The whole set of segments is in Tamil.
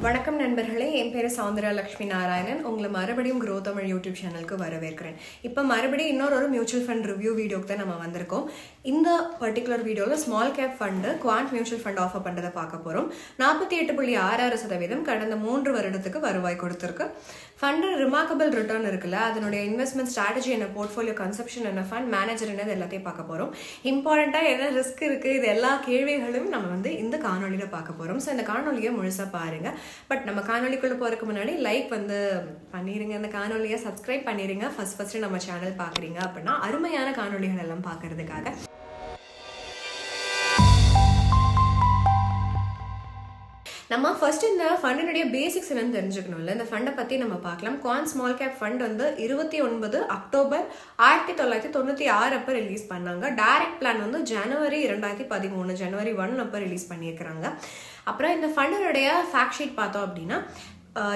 வணக்கம் நண்பர்களே, என் பேரு சௌந்தர்யா லட்சுமி நாராயணன். உங்களை மறுபடியும் க்ரோ தமிழ் யூடியூப் சேனலுக்கு வரவேற்கிறேன். இப்போ மறுபடியும் இன்னொரு மியூச்சுவல் ஃபண்ட் ரிவ்யூ வீடியோக்கு தான் நம்ம வந்திருக்கோம். இந்த பர்டிகுலர் வீடியோவில் small cap fund quant mutual fund offer பண்ணுறதை பார்க்க போகிறோம். 48.66% கடந்த 3 வருடத்துக்கு வருவாய் கொடுத்துருக்கு. ஃபண்டு ரிமார்க்கபிள் ரிட்டர்ன் இருக்குல்ல, அதனுடைய இன்வெஸ்ட்மெண்ட் ஸ்ட்ராட்டஜி என்ன, போர்ட்ஃபோலியோ கன்செப்ஷன் என்ன, ஃபண்ட் மேனேஜர் என்னது எல்லாத்தையும் பார்க்க போகிறோம். இம்பார்ட்டண்ட்டாக என்ன ரிஸ்க் இருக்குது, இது எல்லா கேள்விகளும் நம்ம இந்த காணொலியில் பார்க்க போகிறோம். ஸோ இந்த காணொலியை முழுசாக பாருங்கள். பட் நம்ம காணொலிக்குள்ள போறதுக்கு முன்னாடி லைக் பண்ணிருங்க, இந்த காணொலியை சப்ஸ்கிரைப் பண்ணிருங்க. ஃபர்ஸ்ட் நம்ம சேனல் பாக்குறீங்க அப்படின்னா அருமையான காணொலிகள் எல்லாம் பாக்குறதுக்காக. நம்ம ஃபர்ஸ்ட் இந்த ஃபண்டினுடைய பேசிக்ஸ் என்னன்னு தெரிஞ்சுக்கணும்ல. இந்த ஃபண்டை பத்தி நம்ம பார்க்கலாம். Quant small cap fund 29 October 1996 அப்ப ரிலீஸ் பண்ணாங்க. டைரக்ட் பிளான் ஜனவரி 2013 ஜனவரி 1 அப்ப ரிலீஸ் பண்ணியிருக்கிறாங்க. அப்புறம் இந்த ஃபண்டினுடைய ஃபேக்ட் ஷீட் பார்த்தோம் அப்படின்னா,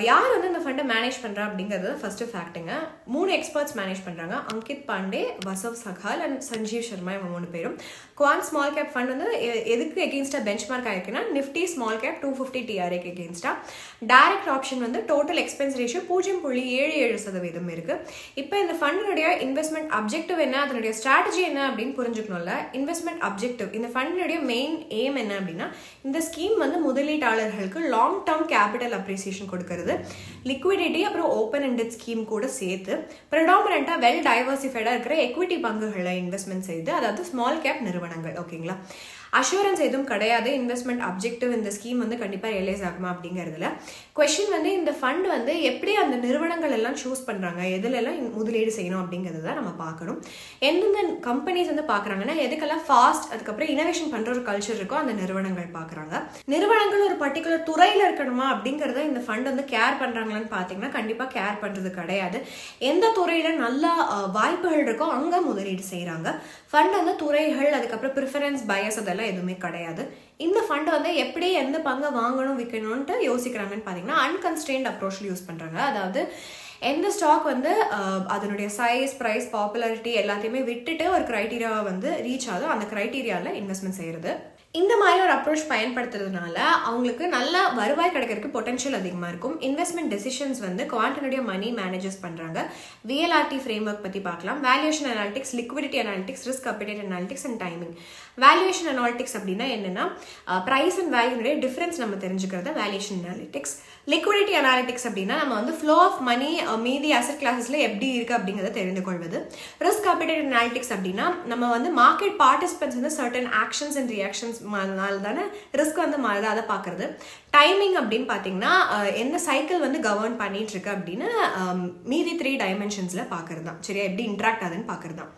யார் இந்த ஃபண்டை மேனேஜ் பண்ணுறா அப்படிங்கிறது ஃபர்ஸ்ட் ஃபேக்ட்டுங்க. 3 எக்ஸ்பர்ட்ஸ் மேனேஜ் பண்ணுறாங்க. அங்கித் பாண்டே, வசவ் சகால் அண்ட் சஞ்சீவ் சர்மா, இவங்க 3 பேரும். குவாண்ட் ஸ்மால் கேப் ஃபண்ட் எதுக்கு எகெயின்ஸ்டாக பெஞ்ச் மார்க் ஆயிருக்குன்னா, நிஃப்டி ஸ்மால் கேப் 250 TRAக்கு எகெயின்ஸ்டாக. Direct option total expense ratio 0.77% இருக்கு. இப்போ இந்த ஃபண்டினுடைய இன்வெஸ்ட்மெண்ட் அப்ஜெக்டிவ் என்ன, அதனுடைய ஸ்ட்ராட்டஜி என்ன அப்படின்னு புரிஞ்சுக்கணும்ல. இன்வெஸ்ட்மெண்ட் அப்ஜெக்டிவ், இந்த ஃபண்டினுடைய மெயின் எய்ம் என்ன அப்படின்னா, இந்த ஸ்கீம் முதலீட்டாளர்களுக்கு லாங் டேர்ம் கேபிட்டல் அப்ரிசியேஷன் கொடுக்க, லிக்விடிட்டி அப்புறம் ஓப்பன் எண்டட் ஸ்கீம் கூட சேர்த்து ப்ரெடாமினன்ட்டா வெல் டைவர்சிஃபைடா இருக்கிற எக்விட்டி பங்குகளை இன்வெஸ்ட்மெண்ட் செய்து, அதாவது ஸ்மால் கேப் நிறுவனங்கள். ஓகேங்களா, அஷூரன்ஸ் எதுவும் கிடையாது. இன்வெஸ்ட்மெண்ட் அப்ஜெக்டிவ் இந்த ஸ்கீம் கண்டிப்பா ரியலைஸ் ஆகுமா அப்படிங்கிறதுல கொஸ்டின் இந்த ஃபண்ட் எப்படி அந்த நிறுவனங்கள் எல்லாம் சூஸ் பண்றாங்க, எதுல எல்லாம் முதலீடு செய்யணும் அப்படிங்கிறது தான் நம்ம பார்க்கணும். எந்தெந்த கம்பெனிஸ் பாக்குறாங்கன்னா, எதுக்கெல்லாம் ஃபாஸ்ட் அதுக்கப்புறம் இனோவேஷன் பண்ற ஒரு கல்ச்சர் இருக்கோ அந்த நிறுவனங்கள் பாக்குறாங்க. நிறுவனங்கள் ஒரு பர்டிகுலர் துறையில இருக்கணுமா அப்படிங்கறத இந்த ஃபண்ட் கேர் பண்றாங்களான்னு பாத்தீங்கன்னா, கண்டிப்பா கேர் பண்றது கிடையாது. எந்த துறையில நல்ல வாய்ப்புகள் இருக்கோ அங்க முதலீடு செய்யறாங்க. ஃபண்ட் துறைகள் அதுக்கப்புறம் ப்ரிஃபரன்ஸ் பயஸ் அதெல்லாம் எதுவுமே கிடையாது. இந்த ஃபண்ட் எப்படி எந்த பங்கை வாங்கணும் விற்கணும்ட்டு யோசிக்கிறாங்கன்னு பாத்தீங்கன்னா, அன்கன்ஸ்ட்ரெயின்ட் அப்ரோச்ல யூஸ் பண்றாங்க. அதாவது எந்த ஸ்டாக் அதனுடைய சைஸ், பிரைஸ், பாப்புலாரிட்டி எல்லாத்தையுமே விட்டுட்டு ஒரு கிரைட்டீரியாவை ரீச் ஆகும், அந்த கிரைட்டீரியால இன்வெஸ்ட்மெண்ட் செய்யறது. இந்த மாதிரி ஒரு அப்ரோச் பயன்படுத்துறதுனால அவங்களுக்கு நல்ல வருவாய் கிடைக்கிறதுக்கு பொட்டன்ஷியல் அதிகமா இருக்கும். இன்வெஸ்ட்மெண்ட் டெசிஷன்ஸ் குவாண்டினுடைய மணி மேனேஜர்ஸ் பண்றாங்க. VLRT ஃப்ரேம் ஒர்க் பத்தி பார்க்கலாம். Valuation analytics, liquidity analytics, risk appetite analytics and timing. Valuation analytics அப்படின்னா என்னன்னா, பிரைஸ் அண்ட் வேல்யூனுடைய டிஃபரன்ஸ் நம்ம தெரிஞ்சுக்கிறது வேல்யூவேஷன் அனாலிட்டிக்ஸ். லிக்விடிட்டி அனாலிட்டிக்ஸ் அப்படின்னா நம்ம ஃப்ளோ ஆஃப் மணி மீதி அசெட் கிளாஸஸ்ல எப்படி இருக்கு அப்படிங்கறத தெரிந்து கொள்வது. ரிஸ்க் அப்பிடைட் அனாலிட்டிக்ஸ் அப்படின்னா நம்ம market participants certain actions and reactions தானே ரிஸ்க் மாறுது, அதை பாக்குறது. டைமிங் அப்படின்னு பாத்தீங்கன்னா, எந்த சைக்கிள் கவர்ன் பண்ணிட்டு இருக்கு அப்படின்னு மீதி 3 டைமென்ஷன்ஸ்ல பாக்குறது தான். சரியா, எப்படி இன்ட்ராக்ட் ஆகுதுன்னு பாக்குறது தான்.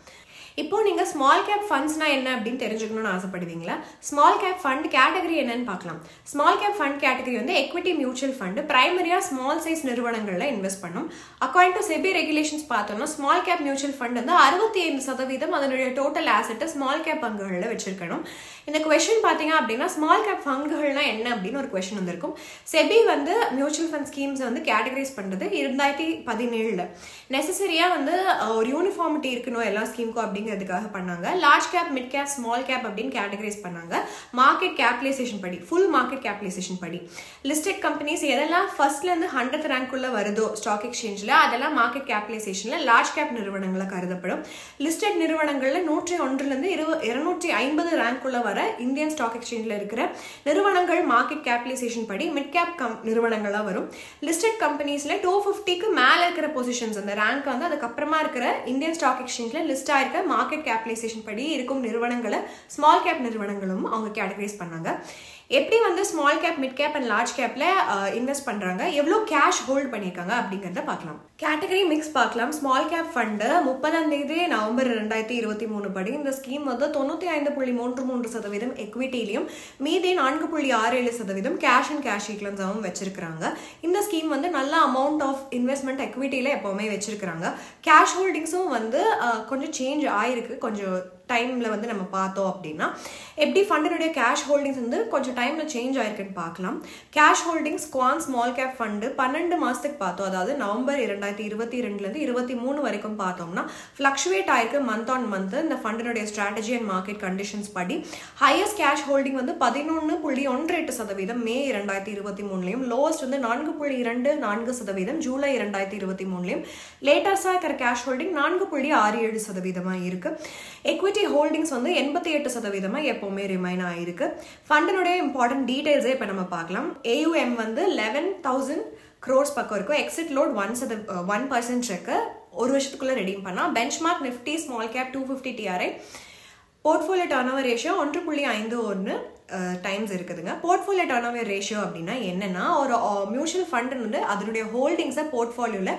இப்போ நீங்க ஸ்மால் கேப் ஃபண்ட்ஸ்னா என்ன அப்படின்னு தெரிஞ்சுக்கணும்னு ஆசைப்படுவீங்களா? ஸ்மால் கேப் ஃபண்ட் கேட்டகரி என்னன்னு பார்க்கலாம். Small cap fund category equity mutual fund பிரைமரியா ஸ்மால் சைஸ் நிறுவனங்கள்ல இன்வெஸ்ட் பண்ணும். அக்கார்டிங் டு செபி ரெகுலேஷன்ஸ் பார்த்தோம்னா, ஸ்மால் கேப் மியூச்சுவல் ஃபண்ட் 65% அதனுடைய டோட்டல் ஆசெட் ஸ்மால் கேப் பங்குகள்ல வச்சிருக்கணும். இந்த கொஸ்டின் பாத்தீங்க அப்படின்னா, ஸ்மால் கேப் பங்குகள்னா என்ன அப்படின்னு ஒரு கொஸ்டின் வந்திருக்கும். SEBI mutual fund schemes categorise பண்றது 2017 நெசசரியா ஒரு யூனிஃபார்மிட்டி இருக்கணும் எல்லா ஸ்கீமுக்கும் அப்படிங்கிறதுக்காக பண்ணாங்க. Large cap, mid cap, small cap அப்படின்னு கேட்டகரைஸ் பண்ணாங்க. மார்க்கெட் கேபிடலைசேஷன் படி, ஃபுல் மார்க்கெட் கேபிடலைசேஷன் படி லிஸ்டட் கம்பெனிஸ் எதெல்லாம் ஃபர்ஸ்ட்ல இருந்து 100th ரேங்க்குள்ள வருதோ ஸ்டாக் எக்ஸ்சேஞ்ச்ல, அதெல்லாம் மார்க்கெட் கேபிடலைசேஷன்ல லார்ஜ் கேப் நிறுவனங்களை கருதப்படும். லிஸ்டட் நிறுவனங்கள்ல 101 இருந்து 250 ரேங்க்குள்ள வர இந்தியன் ஸ்டாக் எக்ஸ்சேஞ்ச்ல இருக்கிற நிறுவனங்கள் மார்க்கெட் கேபிடலைசேஷன் படி மிட் கேப் நிறுவனங்களா வரும். லிஸ்டட் கம்பெனிஸ்ல 250க்கு மேல இருக்கிற பொசிஷன்ஸ், அந்த ரேங்க் அதுக்கப்புறமா இருக்கிற இந்தியன் ஸ்டாக் எக்ஸ்சேஞ்ச்ல லிஸ்ட் ஆயிருக்க மார்க்கெட் கேபிடலைசேஷன் படி இருக்கும் நிறுவனங்களை ஸ்மால் கேப் நிறுவனங்களும் அவங்க கேட்டகரைஸ் பண்ணாங்க. எப்படி small cap, mid cap and large கேப்ல இன்வெஸ்ட் பண்றாங்க, எவ்வளவு கேஷ் ஹோல்ட் பண்ணிருக்காங்க அப்படிங்கறத பார்க்கலாம். கேட்டகரி மிக்ஸ் பார்க்கலாம். ஸ்மால் கேப் ஃபண்ட் 30 நவம்பர் 2023 படி இந்த ஸ்கீம் 95.33% எக்விட்டிலையும் மீதி 4.67% கேஷ் அண்ட் கேஷ் ஈக்வலன்ஸாவும் வச்சிருக்காங்க. இந்த ஸ்கீம் நல்ல அமௌண்ட் ஆஃப் இன்வெஸ்ட்மெண்ட் எக்விட்டியில எப்பவுமே வச்சிருக்காங்க. கேஷ் ஹோல்டிங்ஸும் கொஞ்சம் சேஞ்ச் ஆயிருக்கு, கொஞ்சம் டைம்ல வந்து நம்ம பார்த்தோம் அப்படின்னா எப்படி ஃபண்டினுடைய கேஷ் ஹோல்டிங்ஸ் வந்து கொஞ்சம் டைம்ல சேஞ்ச் ஆயிருக்குன்னு பார்க்கலாம். Cash holdings quant small cap fund 12 மாசத்துக்கு பார்த்தோம், அதாவது நவம்பர் 2022 23 வரைக்கும் பார்த்தோம்னா ஃபிளக்சுவேட் ஆயிருக்கு மந்த் ஆன் மந்த். இந்த ஃபண்டினுடைய ஸ்ட்ராட்டஜி அண்ட் மார்க்கெட் கண்டிஷன்ஸ் படி ஹையஸ்ட் கேஷ் ஹோல்டிங் வந்து 11.18% மே 2023, லோவஸ்ட் வந்து 4.24% ஜூலை 2023, லேட்டஸ்டா இருக்கிற கேஷ் ஹோல்டிங் 4.67% இருக்கு. எக்விட்டி ஹோல்டிங்ஸ் வந்து 88% எப்பவுமே ரிமைன் ஆயிருக்கு. ஃபண்டினுடைய இம்பார்ட்டன்ட் டீடைல்ஸே இப்ப நம்ம பார்க்கலாம். AUM வந்து 11,000 crores பக்கம் இருக்கும். எக்ஸிட் லோட் 1% இருக்கு. ஒரு வருஷத்துக்குள்ள ரெடீம் பண்ணா. Benchmark Nifty small cap 250 TRI portfolio turnover ratio 1.51 times இருக்குதுங்க. போர்ட்ஃபோலியோ டர்ன்ஓவர் ரேஷியோ அப்படின்னா என்னன்னா, ஒரு மியூச்சுவல் ஃபண்ட் வந்து அதனுடைய ஹோல்டிங்ஸை போர்ட்ஃபோலியோல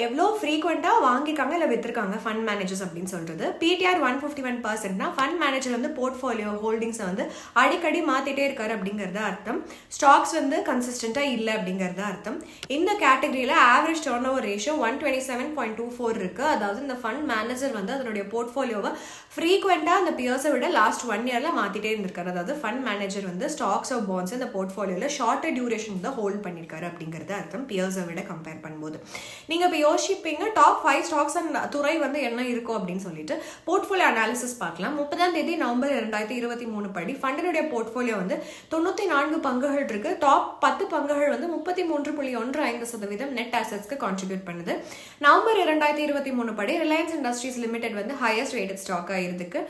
எவ்வளோ ஃப்ரீக்வெண்ட்டாக வாங்கியிருக்காங்க இல்லை விற்றுருக்காங்க ஃபண்ட் மேனேஜர்ஸ் அப்படின்னு சொல்றது. PTR 151%னா ஃபண்ட் மேனேஜர் வந்து போர்ட்ஃபோலியோ ஹோல்டிங்ஸை வந்து அடிக்கடி மாற்றிட்டே இருக்காரு அப்படிங்கிறது அர்த்தம். ஸ்டாக்ஸ் வந்து கன்சிஸ்டண்ட்டாக இல்லை அப்படிங்கிறது அர்த்தம். இந்த கேட்டகரியில் ஆவரேஜ் டர்ன் ஓவர் ரேஷியோ 127.24 இருக்கு. அதாவது இந்த ஃபண்ட் மேனேஜர் வந்து அதனுடைய போர்ட்ஃபோலியோவை ஃப்ரீக்வெண்ட்டாக அந்த பியர்ஸை விட லாஸ்ட் 1 இயர்ல மாற்றிட்டே இருந்திருக்காரு. அதாவது ஃபண்ட் மேனேஜர் வந்து ஸ்டாக்ஸ் ஆஃப் பாண்ட்ஸ் இந்த போர்ட்ஃபோலியோவில் ஷார்ட்டர் டியூரேஷன் தான் ஹோல்ட் பண்ணியிருக்காரு அப்படிங்கிறது அர்த்தம் பியர்ஸை விட கம்பேர் பண்ணும்போது. நீங்க இப்போ யோசிப்பீங்க டாப் 5 ஸ்டாக்ஸ் அண்ட் துறை வந்து என்ன இருக்கும் அப்படின்னு சொல்லிட்டு போர்ட்ஃபோலியோ அனாலிசிஸ் பார்க்கலாம். 30 நவம்பர் 2023 படி ஃபண்டினுடைய போர்ட்ஃபோலியோ வந்து 94 பங்குகள் இருக்கு. டாப் 10 பங்குகள் வந்து 33.15% நெட் அசெட்ஸ்க்கு கான்ட்ரிபியூட் பண்ணுது. நவம்பர் 2023 படி ரிலையன்ஸ் இண்டஸ்ட்ரீஸ் லிமிடெட் வந்து ஹையஸ்ட் ரேட்டட் ஸ்டாக்கா இருக்கு.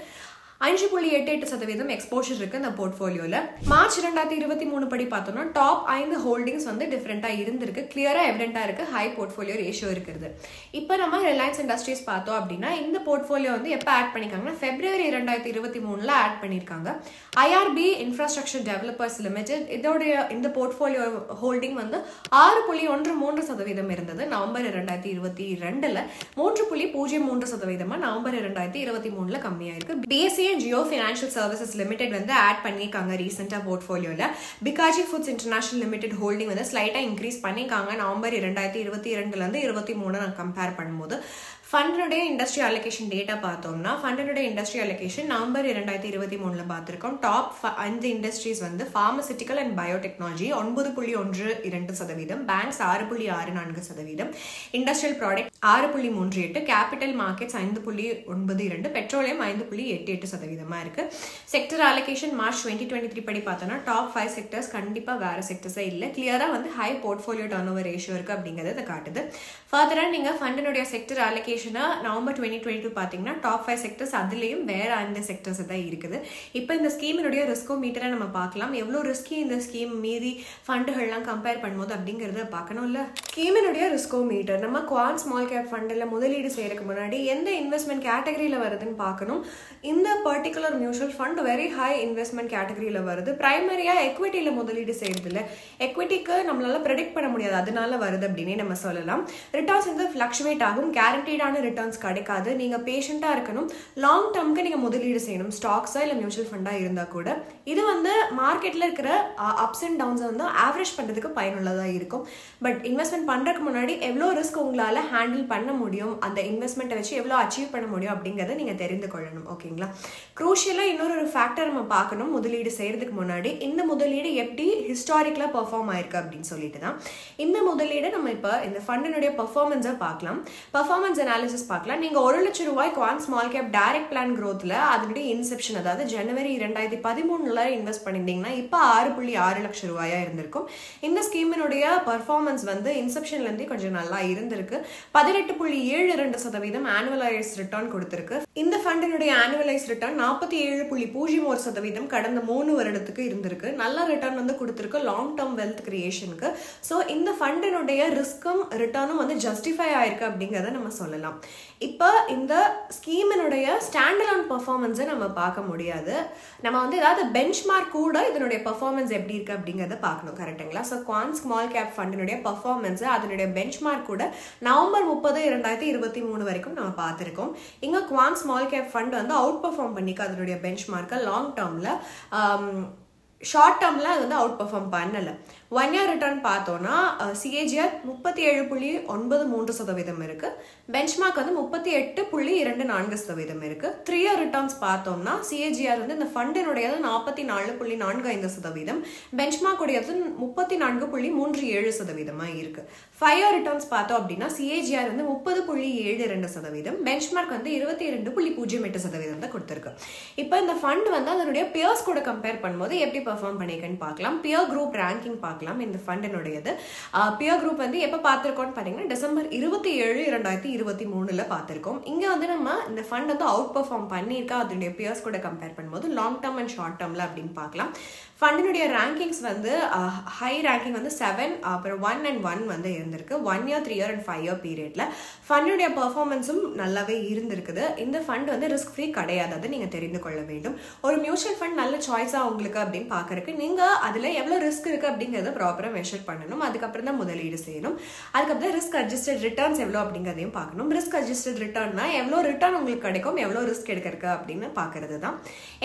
5.88% எக்ஸ்போஷர் இருக்கு இந்த போர்ட்ஃபோலியோல. மார்ச் 2023 படி பார்த்தோம்னா டாப் 5 ஹோல்டிங்ஸ் வந்து டிஃபரெண்டா இருந்திருக்கு. கிளியரா எவிடென்டா இருக்கு ஹை போர்ட்ஃபோலியோ ரேஷியோ இருக்குது. இப்போ நம்ம ரிலையன்ஸ் இண்டஸ்ட்ரீஸ் பார்த்தோம் அப்படின்னா இந்த போர்ட்ஃபோலியோ வந்து எப்போ ஆட் பண்ணிருக்காங்கன்னா February 2023 ஆட் பண்ணிருக்காங்க. IRB இன்ஃப்ராஸ்ட்ரக்சர் டெவலப்பர்ஸ் லிமிடெட் இதோடைய இந்த போர்ட்ஃபோலியோ ஹோல்டிங் வந்து 6.13% இருந்தது நவம்பர் 2022, 3.03% நவம்பர் 2023 கம்மியாயிருக்கு. BSE Jio Financial Services Limited வந்து ஆட் பண்ணிருக்காங்க ரீசெண்டா போர்ட்ஃபோலியோல. Bikaji foods international limited holding வந்து ஸ்லைட்டா இன்க்ரீஸ் பண்ணிருக்காங்க நவம்பர் 2022 23 கம்பேர் பண்ணும்போது. ஃபண்டினுடைய இண்டஸ்ட்ரி அலோகேஷன் டேட்டா பார்த்தோம்னா ஃபண்டினுடைய இண்டஸ்ட்ரி அலோகேஷன் நவம்பர் 2023 பார்த்திருக்கோம். டாப் 5 இண்டஸ்ட்ரீஸ் வந்து pharmaceutical and biotechnology 9.12%, banks 6.64%, industrial product 6.38%, capital markets 5.92%, petroleum 5.88% இருக்கு. செக்டர் அலோகேஷன் மார்ச் 2023 படி பார்த்தோம்னா டாப் 5 செக்டர்ஸ் கண்டிப்பா வேற செக்டர்ஸே இல்லை. கிளியரா வந்து high portfolio turn over ratio இருக்கு அப்படிங்கறத காட்டுது. ஃபர்தரா நீங்க ஃபண்டினுடைய செக்டர் அலோகேஷன் நவம்பர் 2022 பாத்தீங்கன்னா டாப் 5 செக்டர்ஸ் அதுலயும் வேற அந்த செக்டர்ஸ் தான் இருக்குது. இப்போ இந்த ஸ்கீமினுடைய ரிஸ்கோ மீட்டரை நம்ம பார்க்கலாம். எவ்வளவு ரிஸ்கி இந்த ஸ்கீம் மீதி ஃபண்டுகள்லாம் கம்பேர் பண்ணும்போது அப்படிங்கறத பார்க்கணும்ல. ஸ்கீமினுடைய ரிஸ்கோ மீட்டர் நம்ம குவான் ஸ்மால் கேப் ஃபண்டில் முதலீடு செய்யறதுக்கு முன்னாடி எந்த இன்வெஸ்ட்மெண்ட் கேட்டகரியில வருதுன்னு பார்க்கணும். இந்த particular mutual fund very high investment கேட்டகரியில வருது. பிரைமரியா எக்விட்டியில முதலீடு செய்யறது இல்லை. எக்விட்டிக்கு நம்மளால ப்ரெடிக்ட் பண்ண முடியாது, அதனால வருது அப்படின்னு நம்ம சொல்லலாம். ரிட்டர்ன்ஸ் வந்து ஃபிளக்சுவேட் ஆகும், கேரண்டீடான ரிட்டர்ன்ஸ் கிடைக்காது. நீங்க பேஷண்டா இருக்கணும், லாங் டர்ம்க்கு நீங்க முதலீடு செய்யணும், ஸ்டாக்ஸா இல்ல மியூச்சுவல் ஃபண்டா இருந்தா கூட. இது வந்து மார்க்கெட்ல இருக்கிற அப்ஸ் அண்ட் டவுன்ஸ் வந்து ஆவரேஜ் பண்றதுக்கு பயனுள்ளதா இருக்கும். பட் இன்வெஸ்ட்மெண்ட் பண்றதுக்கு முன்னாடி எவ்வளவு ரிஸ்க் உங்களால ஹேண்டில் பண்ண முடியும், அந்த இன்வெஸ்ட்மெண்ட்டை வச்சு எவ்வளவு அச்சீவ் பண்ண முடியும் அப்படிங்கறத நீங்க தெரிந்து கொள்ளணும். ஓகேங்களா? குரூஷியலா இன்னொரு ஃபேக்டர் நம்ம பார்க்கணும் முதலீடு செய்யறதுக்கு முன்னாடி. இந்த முதலீடு எப்படி ஹிஸ்டாரிக்கலா பெர்ஃபார்ம் ஆயிருக்கு அப்படின்னு சொல்லிட்டு தான் இந்த முதலீடு நம்ம இப்ப இந்த ஃபண்டினுடைய பெர்ஃபார்மன்ஸை பார்க்கலாம். பெர்ஃபார்மன்ஸ் அனாலிசிஸ் பார்க்கலாம். நீங்க 1 லட்சம் ரூபாய் Quant small cap direct plan growthல அதனுடைய இன்செப்ஷன் அதாவது ஜனவரி 2013 இன்வெஸ்ட் பண்ணிருந்தீங்கன்னா இப்ப 6.6 லட்சம் ரூபாயா இருந்திருக்கும். இந்த ஸ்கீமினுடைய பெர்ஃபார்மன்ஸ் வந்து இன்செப்ஷன்ல இருந்து கொஞ்சம் நல்லா இருந்திருக்கு. 18.72% ஆனுவலைஸ் ரிட்டர்ன் கொடுத்திருக்கு. இந்த ஃபண்டினுடைய ஆனுவலைஸ் ரிட்டர்ன் 47.01% கடந்த 3 வருடத்துக்கு இருந்திருக்கு. நல்ல ரிட்டர்ன் வந்து கொடுத்திருக்கு லாங் டர்ம் வெல்த் கிரியேஷனுக்கு. ஸோ இந்த ஃபண்டினுடைய ரிஸ்க்கும் ரிட்டர்னும் வந்து ஜஸ்டிஃபை ஆயிருக்கு அப்படிங்கிறத நம்ம சொல்லலாம். இப்போ இந்த ஸ்கீமினுடைய ஸ்டாண்டர்ட் பெர்ஃபார்மன்ஸை நம்ம பார்க்க முடியாது. நம்ம வந்து ஏதாவது பெஞ்ச் மார்க் கூட இதனுடைய பெர்ஃபார்மன்ஸ் எப்படி இருக்கு அப்படிங்கிறத பார்க்கணும். கரெக்டுங்களா? ஸோ குவான் ஸ்மால் கேப் ஃபண்டினுடைய பெர்ஃபார்மன்ஸ் அதனுடைய பெஞ்ச் மார்க் கூட நவம்பர் 30, 2023 வரைக்கும் நம்ம பார்த்துருக்கோம். இங்க குவான் ஸ்மால் கேப் ஃபண்ட் வந்து அவுட் பெர்ஃபார்ம் பண்ணிக்க அதனுடைய பெஞ்ச் மார்க்கை லாங் டேர்ம்ல. ஷார்ட் டேர்ம்ல அது வந்து அவுட் பெர்ஃபார்ம் பண்ணல. 1 year ரிட்டர்ன் பார்த்தோம்னா CAGR 37.93% இருக்கு. பெஞ்ச்மார்க் வந்து 38.24% இருக்கு. 3 year ரிட்டர்ன்ஸ் பார்த்தோம்னா CAGR வந்து இந்த ஃபண்டினுடையது 44.45%, பெஞ்ச்மார்க் உடையது 34.37% இருக்கு. 5 year ரிட்டர்ன்ஸ் பார்த்தோம் அப்படின்னா CAGR வந்து 30.72%, பெஞ்ச்மார்க் வந்து 22.08% தான் கொடுத்திருக்கு. இப்போ இந்த ஃபண்ட் வந்து அதனுடைய பியர்ஸ் கூட கம்பேர் பண்ணும்போது எப்படி பெர்ஃபார்ம் பண்ணிருக்குன்னு பார்க்கலாம். பியர் குரூப் ரேங்கிங் பார்க்கலாம். இந்த ஃபண்டினுடையது பியர் குரூப் வந்து எப்போ பார்த்திருக்கோம்னு பார்த்தீங்கன்னா December 27, 2023 பார்த்திருக்கோம். இங்க வந்து நம்ம இந்த ஃபண்ட் வந்து அவுட் பெர்ஃபார்ம் பண்ணியிருக்கா அதனுடைய பியர்ஸ் கூட கம்பேர் பண்ணும்போது லாங் டர்ம் அண்ட் ஷார்ட் டர்ம்ல அப்படின்னு பார்க்கலாம். ஃபண்டினுடைய ரேங்கிங்ஸ் வந்து ஹை ரேங்கிங் வந்து 7, அப்புறம் 1 and 1 வந்து இருந்திருக்கு. 1 year, 3 year and 5 year பீரியட்ல ஃபண்டுடைய பெர்ஃபார்மன்ஸும் நல்லாவே இருந்திருக்குது. இந்த ஃபண்ட் வந்து ரிஸ்க் ஃப்ரீ கிடையாது, அதை நீங்க தெரிந்து கொள்ள வேண்டும். ஒரு மியூச்சுவல் ஃபண்ட் நல்ல சாய்ஸா உங்களுக்கு அப்படின்னு பாக்குறதுக்கு நீங்க அதுல எவ்வளவு ரிஸ்க் இருக்கு அப்படிங்கறத ப்ராப்பரா மெஷர் பண்ணணும். அதுக்கப்புறம் தான் முதலீடு செய்யணும். அதுக்கப்புறம் ரிஸ்க் அட்ஜஸ்டட் ரிட்டர்ன்ஸ் எவ்வளவு அப்படிங்கறதையும் பார்க்கணும். ரிஸ்க் அட்ஜஸ்டட் ரிட்டர்ன்னா எவ்வளவு ரிட்டர்ன் உங்களுக்கு கிடைக்கும், எவ்வளவு ரிஸ்க் எடுக்கிறதுக்கு அப்படின்னு பாக்குறது தான்.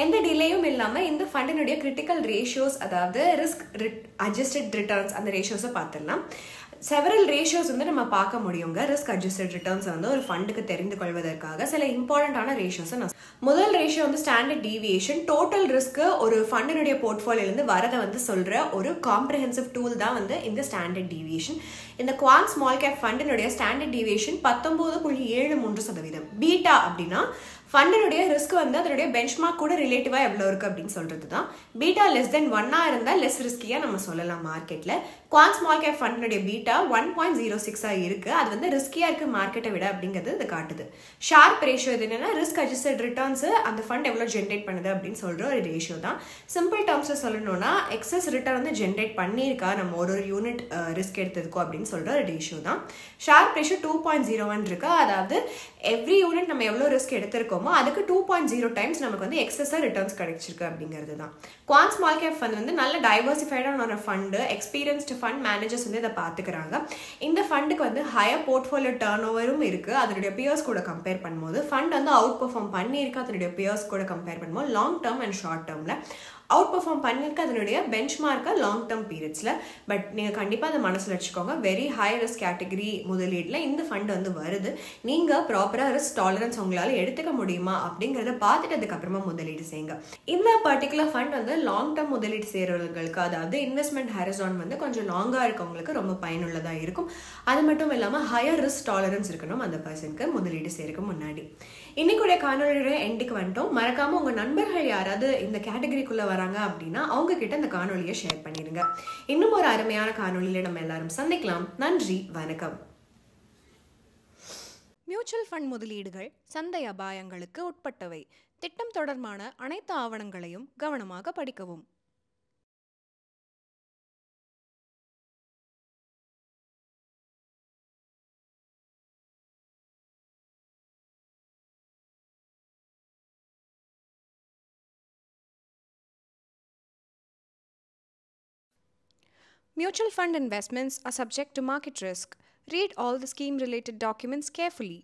எந்த டிலேயும் இல்லாம இந்த ஃபண்டினுடைய கிரிட்டிக்கல் ரேஷியோஸ், அதாவது ரிஸ்க் அட்ஜஸ்டட் ரிட்டர்ன்ஸ், அந்த ரேஷியோஸை பார்த்துடலாம். செவரல் ரேஷியோஸ் வந்து நம்ம பார்க்க முடியுங்க. ரிஸ்க் அட்ஜஸ்டட் ரிட்டர்ன்ஸ் வந்து ஒரு ஃபண்டுக்கு தெரிந்து கொள்வதற்காக சில இம்பார்ட்டன்டான ரேஷியோஸை முதல் ரேஷியோ வந்து ஸ்டாண்டர்ட் டீவியேஷன். டோட்டல் ரிஸ்க் ஒரு ஃபண்டினுடைய போர்ட்ஃபோலியோலேருந்து வரதை வந்து சொல்ற ஒரு காம்ப்ரிஹென்சிவ் டூல் தான் வந்து இந்த ஸ்டாண்டர்ட் டீவியேஷன். இந்த குவான் ஸ்மால் கேப் ஃபண்டினுடைய ஸ்டாண்டர்ட் டீவியேஷன் 19.73%. பீட்டா அப்படின்னா ஃபண்டினுடைய ரிஸ்க் வந்து அதனுடைய பெஞ்ச்மார்க் கூட ரிலேட்டிவா எவ்வளவு இருக்கு அப்படின்னு சொல்றது தான். பீட்டா லெஸ் தென் 1 இருந்தா லெஸ் ரிஸ்கியா நம்ம சொல்லலாம் மார்க்கெட்ல. குவான் ஸ்மால் கேப் ஃபண்டினுடைய பீட்டா 1.06 இருக்கு. அது வந்து ரிஸ்கியா இருக்கு மார்க்கெட்டை விட அப்படிங்கிறது இது காட்டுது. ஷார்ப் ரேஷியோ இது என்னன்னா ரிஸ்க் அட்ஜஸ்டட் ரிட்டர்ன்ஸ் அந்த ஃபண்ட் எவ்வளவு ஜென்ரேட் பண்ணுது அப்படின்னு சொல்ற ஒரு ரேஷியோ தான். சிம்பிள் டேர்ம்ஸ்ல சொல்லணும்னா எக்ஸஸ் ரிட்டர்ன் வந்து ஜென்ரேட் பண்ணியிருக்கா நம்ம ஒரு யூனிட் ரிஸ்க் எடுத்ததுக்கோ அப்படின்னு சொல்ற ஒரு ரேஷியோ தான். ஷார்ப் ரேஷியோ 2.01 இருக்கு. அதாவது எவ்ரி யூனிட் நம்ம எவ்வளவு ரிஸ்க் எடுத்திருக்கோம் அதுக்கு 2.0 டைம்ஸ் நமக்கு வந்து எக்ஸஸா ரிட்டர்ன்ஸ் கிடைச்சிருக்கு அப்படிங்கிறது தான். குவான் ஸ்மால் கேப் ஃபண்ட் வந்து நல்ல டைவர்சிஃபைடான ஒரு ஃபண்டு, எக்ஸ்பீரியன்ஸ்டு ஃபண்ட் மேனேஜர்ஸ் வந்து இதை பார்த்துக்கிறாங்க. இந்த ஃபண்டுக்கு வந்து ஹையர் போர்ட்ஃபோலியோ டர்ன் ஓவரும் இருக்கு. அதனுடைய பியர்ஸ் கூட கம்பேர் பண்ணும்போது ஃபண்ட் வந்து அவுட் பெர்ஃபார்ம் பண்ணியிருக்கு. அதனுடைய பியர்ஸ் கூட கம்பேர் பண்ணும்போது லாங் டர்ம் அண்ட் ஷார்ட் டர்ம்ல அவுட் பெர்ஃபார்ம் பண்ணியிருக்க அதனுடைய பெஞ்ச்மார்க்கை லாங் டர்ம் பீரியட்ஸில். பட் நீங்கள் கண்டிப்பாக அதை மனசில் வச்சுக்கோங்க. வெரி ஹை ரிஸ்க் கேட்டகரி முதலீட்டில் இந்த ஃபண்ட் வந்து வருது. நீங்கள் ப்ராப்பராக ரிஸ்க் டாலரன்ஸ் உங்களால் எடுத்துக்க முடியுமா அப்படிங்கிறத பார்த்துட்டு அதுக்கப்புறமா முதலீடு செய்யுங்க. இந்த பர்டிகுலர் ஃபண்ட் வந்து லாங் டர்ம் முதலீடு செய்கிறவர்களுக்கு, அதாவது இன்வெஸ்ட்மெண்ட் ஹாரிசான் வந்து கொஞ்சம் லாங்காக இருக்கவங்களுக்கு ரொம்ப பயனுள்ளதாக இருக்கும். அது மட்டும் இல்லாமல் ஹையர் ரிஸ்க் டாலரன்ஸ் இருக்கணும் அந்த பர்சனுக்கு முதலீடு செய்யறதுக்கு முன்னாடி. இன்னைக்குடைய காணொலியோட எண்டுக்கு வந்துட்டோம். மறக்காம உங்க நண்பர்கள் யாராவது இந்த கேட்டகரிக்குள்ள வராங்க அப்படின்னா அவங்க கிட்ட இந்த காணொலியை ஷேர் பண்ணிடுங்க. இன்னும் ஒரு அருமையான காணொலியில நம்ம எல்லாரும் சந்திக்கலாம். நன்றி, வணக்கம். மியூச்சுவல் ஃபண்ட் முதலீடுகள் சந்தை அபாயங்களுக்கு உட்பட்டவை. திட்டம் தொடர்பான அனைத்து ஆவணங்களையும் கவனமாக படிக்கவும். Mutual fund investments are subject to market risk. Read all the scheme-related documents carefully.